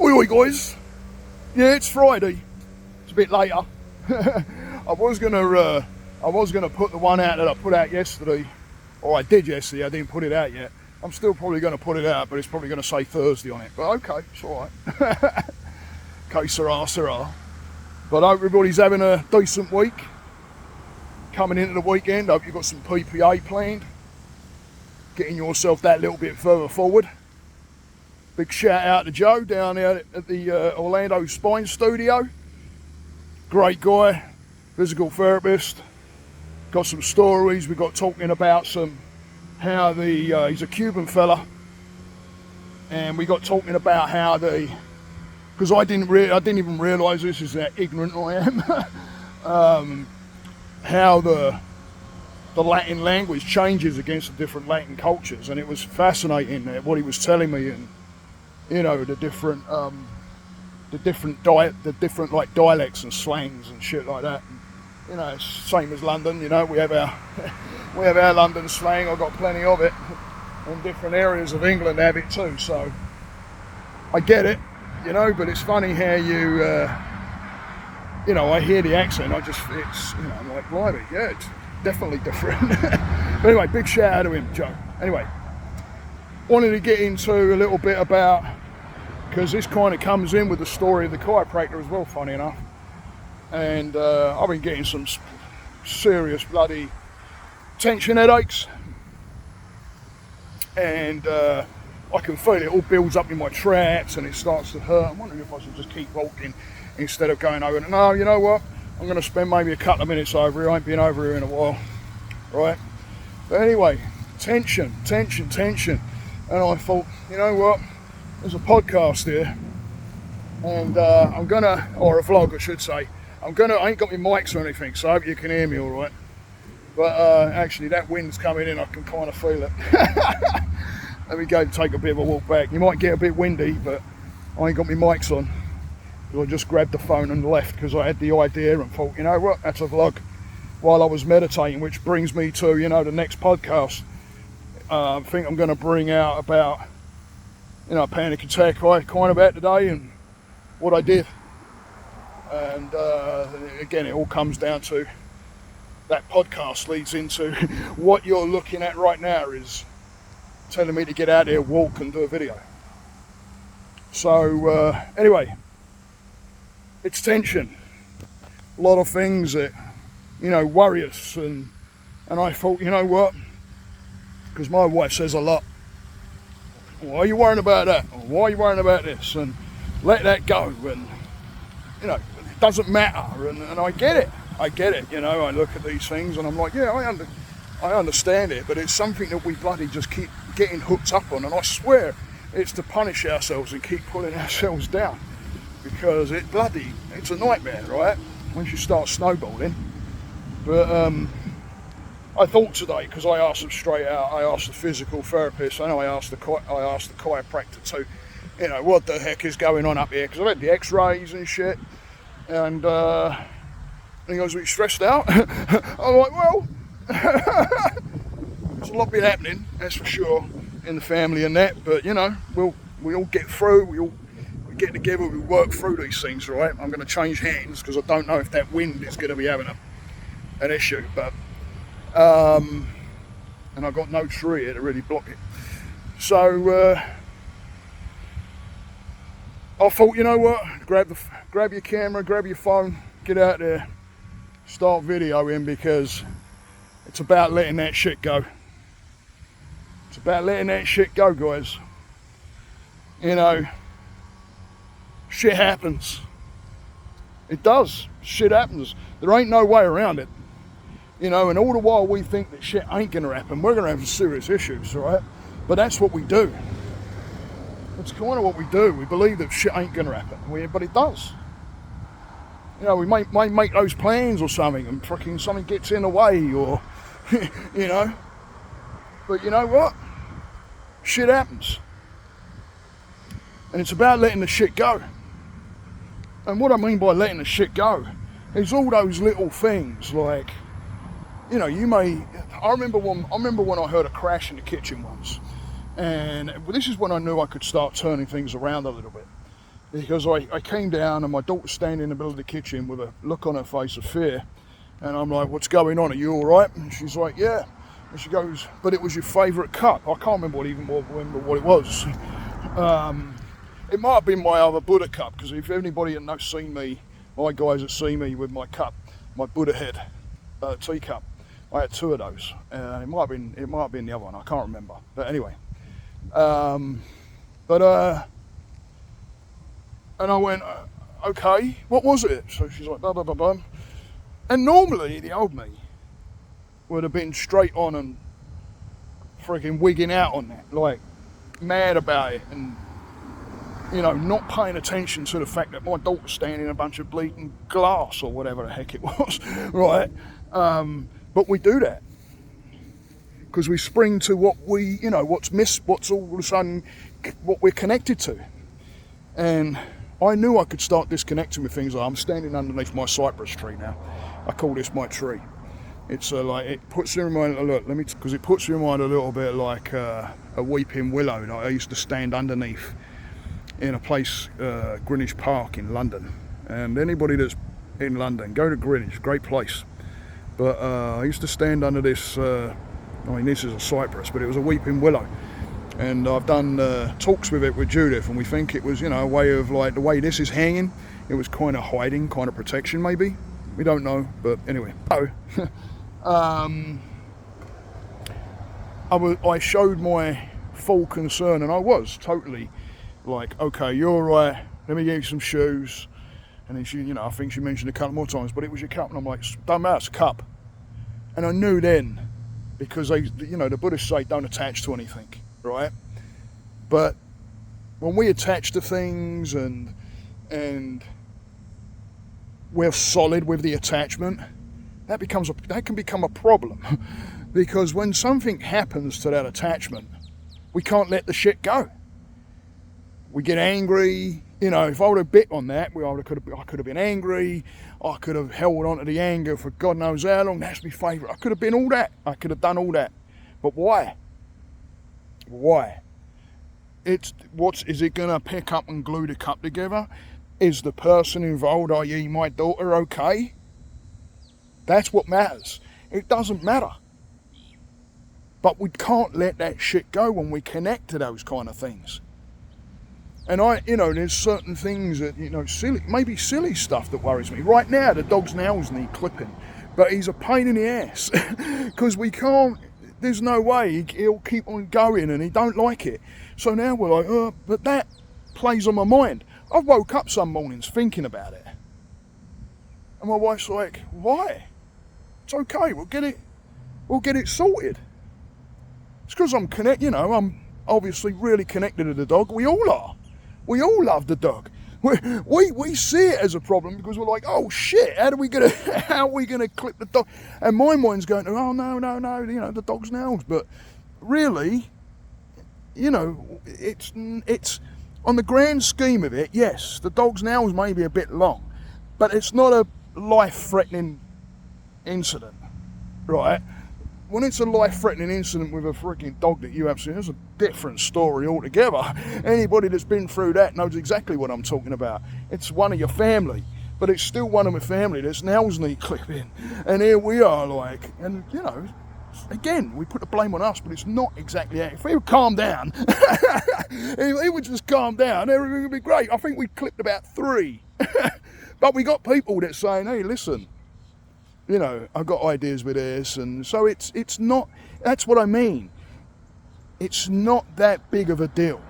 Oi, oi, guys. Yeah, it's Friday. It's a bit later. I was gonna put the one out that I put out yesterday, or I did yesterday. I didn't put it out yet. I'm still probably going to put it out, but it's probably going to say Thursday on it. But okay, it's all right. Okay, sirrah. But I hope everybody's having a decent week. Coming into the weekend, I hope you've got some PPA planned. Getting yourself that little bit further forward. Big shout out to Joe down there at the Orlando Spine Studio. Great guy, physical therapist. Got some stories. We got talking about how he's a Cuban fella, and we got talking about how because I didn't even realise this is how ignorant I am. How the Latin language changes against the different Latin cultures, and it was fascinating what he was telling me, and the different like dialects and slangs and shit like that. And, it's same as London. We have our London slang. I've got plenty of it, and different areas of England have it too. So I get it, But it's funny how I hear the accent. I'm like, blimey, yeah, it's definitely different. But anyway, big shout out to him, Joe. Anyway, wanted to get into a little bit about, because this kind of comes in with the story of the chiropractor as well, funny enough. And I've been getting some serious bloody tension headaches. And I can feel it all builds up in my traps and it starts to hurt. I'm wondering if I should just keep walking instead of going over. No, you know what? I'm going to spend maybe a couple of minutes over here. I ain't been over here in a while. Right? But anyway, tension. And I thought, you know what? There's a podcast here. And or a vlog I should say. I ain't got my mics or anything, so I hope you can hear me all right. But actually that wind's coming in, I can kind of feel it. Let me go take a bit of a walk back. You might get a bit windy, but I ain't got my mics on. I just grabbed the phone and left because I had the idea and thought, you know what, that's a vlog while I was meditating, which brings me to, the next podcast. I think I'm going to bring out about, a panic attack I kind of had today and what I did. And again, it all comes down to that podcast leads into what you're looking at right now is telling me to get out there, walk and do a video. So anyway, it's tension. A lot of things that, worry us. And I thought, you know what? Because my wife says a lot, why are you worrying about that? Or why are you worrying about this? And let that go. And, it doesn't matter. And I get it. I look at these things and I'm like, yeah, I understand it, but it's something that we bloody just keep getting hooked up on. And I swear it's to punish ourselves and keep pulling ourselves down. Because it's a nightmare, right? Once you start snowballing. But I thought today, because I asked them straight out, I asked the physical therapist, I know I asked the chiropractor too, what the heck is going on up here? Because I've had the x-rays and shit. And he goes, are you stressed out? I'm like, well, there's a lot been happening, that's for sure, in the family and that. But, we all get through, we get together, we work through these things, right? I'm going to change hands because I don't know if that wind is going to be having an issue. But, and I've got no tree here to really block it. So, I thought, you know what, grab your camera, grab your phone, get out there, start videoing, because it's about letting that shit go. It's about letting that shit go, guys. Shit happens. It does. Shit happens. There ain't no way around it. And all the while we think that shit ain't going to happen, we're going to have serious issues, right? But that's what we do. It's kind of what we do. We believe that shit ain't going to happen, but it does. We might make those plans or something and fucking something gets in the way or, But you know what? Shit happens. And it's about letting the shit go. And what I mean by letting the shit go is all those little things like, I remember when I heard a crash in the kitchen once. And this is when I knew I could start turning things around a little bit. because I came down and my daughter's standing in the middle of the kitchen with a look on her face of fear. And I'm like, what's going on? Are you all right? And she's like, yeah. And she goes, but it was your favourite cup. I can't remember what it was. It might have been my other Buddha cup, because if anybody had seen me, my guys that see me with my cup, my Buddha head teacup, I had two of those. It might have been the other one. I can't remember. But anyway, and I went, okay, what was it? So she's like, blah blah blah blah. And normally the old me would have been straight on and freaking wigging out on that, like mad about it, and not paying attention to the fact that my daughter's standing in a bunch of bleeding glass or whatever the heck it was, right? But we do that because we spring to what we, what's missed, what's all of a sudden what we're connected to. And I knew I could start disconnecting with things. Like I'm standing underneath my cypress tree now. I call this my tree. It's like, it puts you in mind, because it puts you in mind a little bit like a weeping willow that I used to stand underneath in a place, Greenwich Park in London. And anybody that's in London, go to Greenwich, great place. But I used to stand under this, this is a cypress, but it was a weeping willow. And I've done talks with it with Judith, and we think it was, a way of, like, the way this is hanging, it was kind of hiding, kind of protection maybe. We don't know, but anyway. I showed my full concern, and I was totally like, okay, you're all right, let me get you some shoes. And then she, I think she mentioned a couple more times, but it was your cup. And I'm like, don't matter, it's a cup. And I knew then, because the Buddhists say don't attach to anything, right? But when we attach to things and we're solid with the attachment, that can become a problem. Because when something happens to that attachment, we can't let the shit go. We get angry. If I would have bit on that, I could have been angry. I could have held on to the anger for God knows how long. That's my favourite. I could have been all that. I could have done all that. But why? Why? Is it going to pick up and glue the cup together? Is the person involved, i.e. my daughter, okay? That's what matters. It doesn't matter. But we can't let that shit go when we connect to those kind of things. And there's certain things that, silly stuff that worries me. Right now, the dog's nails need clipping, but he's a pain in the ass because we can't, there's no way he'll keep on going and he don't like it. So now we're like, but that plays on my mind. I woke up some mornings thinking about it. And my wife's like, why? It's okay, we'll get it sorted. It's because I'm I'm obviously really connected to the dog. We all are. We all love the dog. We see it as a problem because we're like, oh shit, how are we gonna clip the dog? And my mind's going, oh no, the dog's nails. But really, it's on the grand scheme of it, yes, the dog's nails may be a bit long, but it's not a life-threatening incident, right? When it's a life-threatening incident with a freaking dog that you have seen, it's a different story altogether. Anybody that's been through that knows exactly what I'm talking about. It's one of your family, but it's still one of my family that's nails need clipping. And here we are, like, and again, we put the blame on us, but it's not exactly that. If we would calm down, he would just calm down, everything would be great. I think we clipped about 3. But we got people that saying, hey, listen, I've got ideas with this, and so it's not, that's what I mean. It's not that big of a deal.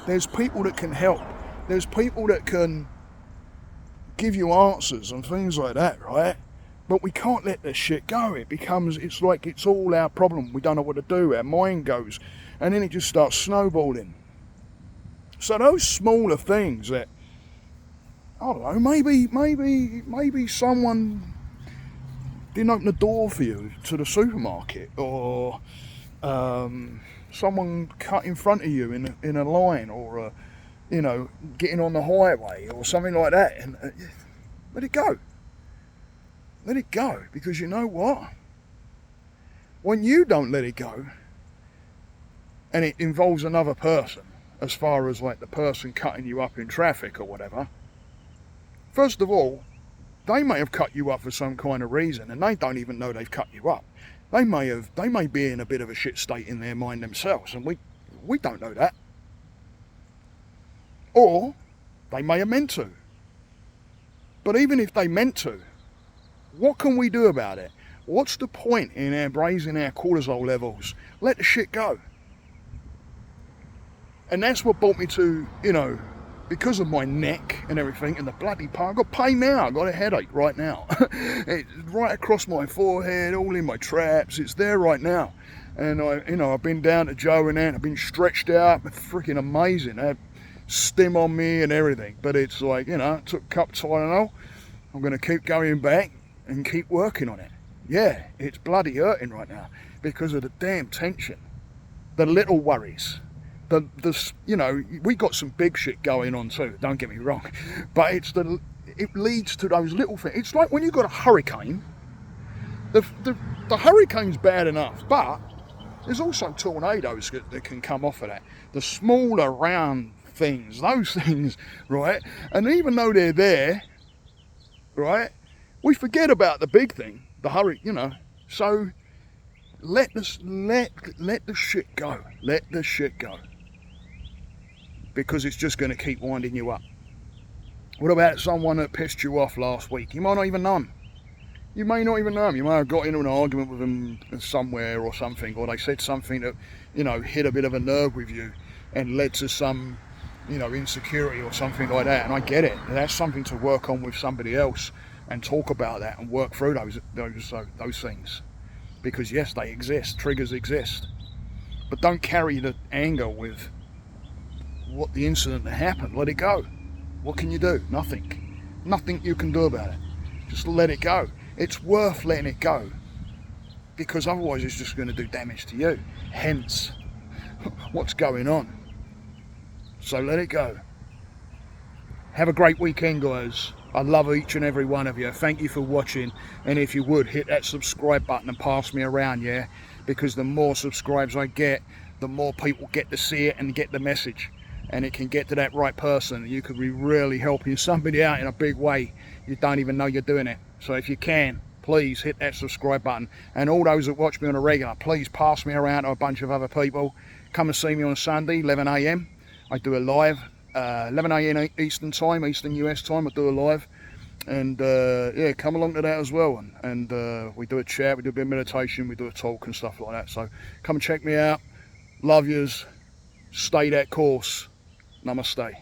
There's people that can help. There's people that can give you answers and things like that, right? But we can't let this shit go. It's like it's all our problem. We don't know what to do. Our mind goes, and then it just starts snowballing. So those smaller things that, I don't know, maybe someone didn't open the door for you to the supermarket, or someone cut in front of you in a line, or getting on the highway or something like that, and let it go. Let it go, because you know what? When you don't let it go, and it involves another person, as far as like the person cutting you up in traffic or whatever, first of all, they may have cut you up for some kind of reason and they don't even know they've cut you up. They may be in a bit of a shit state in their mind themselves, and we don't know that. Or they may have meant to. But even if they meant to, what can we do about it? What's the point in raising our cortisol levels? Let the shit go. And that's what brought me to, because of my neck and everything and the bloody pain. I've got pain now. I've got a headache right now. It's right across my forehead, all in my traps. It's there right now. And I've been down to Joe and Ant. I've been stretched out. It's freaking amazing. They have stim on me and everything. But it's like, took a cup of Tylenol. I'm going to keep going back and keep working on it. Yeah, it's bloody hurting right now because of the damn tension. The little worries. We got some big shit going on too, don't get me wrong. But it leads to those little things. It's like when you've got a hurricane. The hurricane's bad enough, but there's also tornadoes that can come off of that. The smaller round things, those things, right? And even though they're there, right, we forget about the big thing, the hurricane, So let the shit go. Let the shit go. Because it's just going to keep winding you up. What about someone that pissed you off last week? You might not even know them. You may not even know them. You may have got into an argument with them somewhere or something, or they said something that, hit a bit of a nerve with you and led to some, insecurity or something like that. And I get it. That's something to work on with somebody else and talk about that and work through those things. Because yes, they exist. Triggers exist. But don't carry the anger with what the incident that happened. Let it go. What can you do? Nothing. Nothing you can do about it. Just let it go. It's worth letting it go, because otherwise it's just going to do damage to you. Hence what's going on. So let it go. Have a great weekend, guys. I love each and every one of you. Thank you for watching, and if you would, hit that subscribe button and pass me around, yeah, because the more subscribes I get, the more people get to see it and get the message. And it can get to that right person. You could be really helping somebody out in a big way. You don't even know you're doing it. So if you can, please hit that subscribe button. And all those that watch me on a regular, please pass me around to a bunch of other people. Come and see me on Sunday, 11 a.m. I do a live, 11 a.m. Eastern time, Eastern US time, I do a live. And yeah, come along to that as well. And we do a chat, we do a bit of meditation, we do a talk and stuff like that. So come and check me out. Love yous. Stay that course. Namaste.